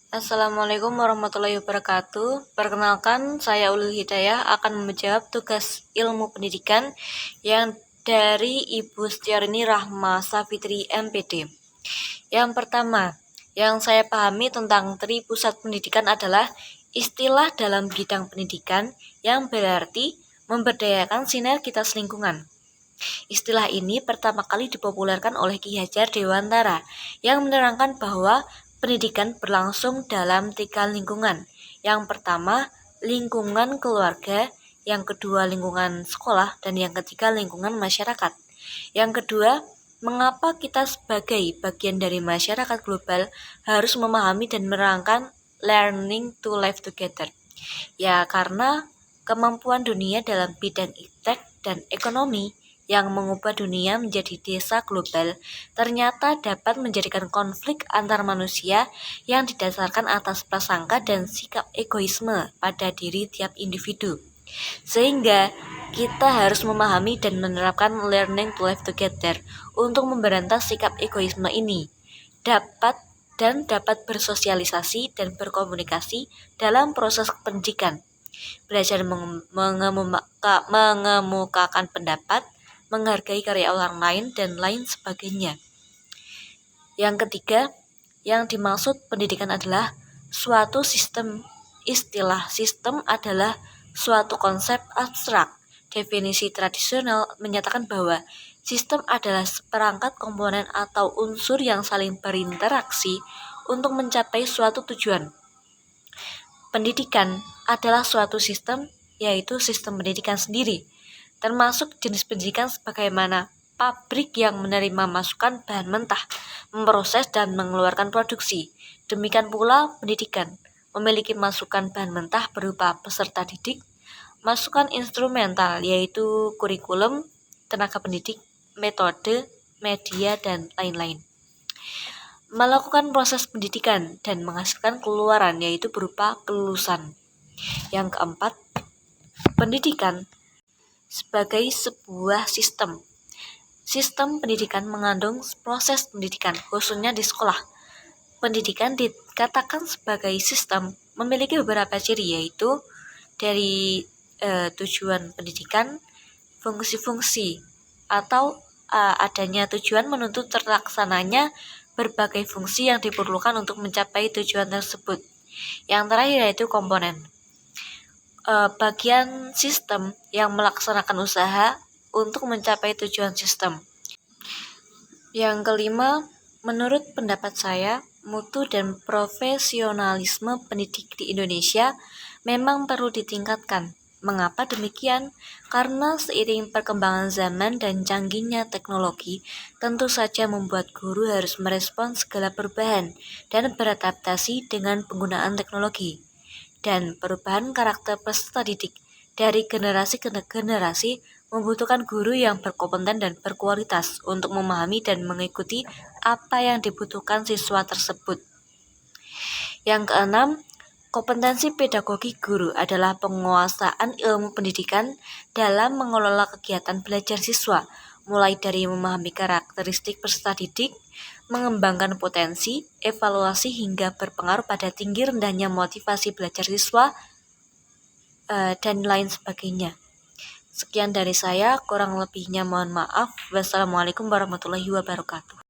Assalamualaikum warahmatullahi wabarakatuh. Perkenalkan, saya Ulil Hidayah akan menjawab tugas ilmu pendidikan yang dari Ibu Setiarini Rahma Safitri MPD. Yang pertama, yang saya pahami tentang Tri Pusat Pendidikan adalah istilah dalam bidang pendidikan yang berarti memberdayakan sinergitas lingkungan. Istilah ini pertama kali dipopulerkan oleh Ki Hajar Dewantara yang menerangkan bahwa pendidikan berlangsung dalam 3 lingkungan. Yang pertama, lingkungan keluarga, yang kedua lingkungan sekolah, dan yang ketiga lingkungan masyarakat. Yang kedua, mengapa kita sebagai bagian dari masyarakat global harus memahami dan menerangkan learning to live together? Ya, karena kemampuan dunia dalam bidang iptek dan ekonomi yang mengubah dunia menjadi desa global ternyata dapat menjadikan konflik antar manusia yang didasarkan atas prasangka dan sikap egoisme pada diri tiap individu. Sehingga kita harus memahami dan menerapkan learning to live together untuk memberantas sikap egoisme ini. Dapat bersosialisasi dan berkomunikasi dalam proses pendidikan. Belajar mengemukakan pendapat, menghargai karya orang lain, dan lain sebagainya. Yang ketiga, yang dimaksud pendidikan adalah suatu sistem. Istilah sistem adalah suatu konsep abstrak. Definisi tradisional menyatakan bahwa sistem adalah seperangkat komponen atau unsur yang saling berinteraksi untuk mencapai suatu tujuan. Pendidikan adalah suatu sistem, yaitu sistem pendidikan sendiri, termasuk jenis pendidikan sebagaimana pabrik yang menerima masukan bahan mentah, memproses dan mengeluarkan produksi. Demikian pula pendidikan memiliki masukan bahan mentah berupa peserta didik, masukan instrumental yaitu kurikulum, tenaga pendidik, metode, media, dan lain-lain. Melakukan proses pendidikan dan menghasilkan keluaran yaitu berupa kelulusan. Yang keempat, pendidikan sebagai sebuah sistem. Sistem pendidikan mengandung proses pendidikan, khususnya di sekolah. Pendidikan dikatakan sebagai sistem memiliki beberapa ciri, yaitu dari tujuan pendidikan, fungsi-fungsi, atau adanya tujuan menuntut terlaksananya berbagai fungsi yang diperlukan untuk mencapai tujuan tersebut. Yang terakhir yaitu komponen. Bagian sistem yang melaksanakan usaha untuk mencapai tujuan sistem. Yang kelima, menurut pendapat saya, mutu dan profesionalisme pendidik di Indonesia memang perlu ditingkatkan. Mengapa demikian? Karena seiring perkembangan zaman dan canggihnya teknologi, tentu saja membuat guru harus merespons segala perubahan dan beradaptasi dengan penggunaan teknologi. Dan perubahan karakter peserta didik dari generasi ke generasi membutuhkan guru yang berkompeten dan berkualitas untuk memahami dan mengikuti apa yang dibutuhkan siswa tersebut. Yang keenam, kompetensi pedagogi guru adalah penguasaan ilmu pendidikan dalam mengelola kegiatan belajar siswa, mulai dari memahami karakteristik peserta didik, mengembangkan potensi, evaluasi hingga berpengaruh pada tinggi rendahnya motivasi belajar siswa, dan lain sebagainya. Sekian dari saya, kurang lebihnya mohon maaf. Wassalamualaikum warahmatullahi wabarakatuh.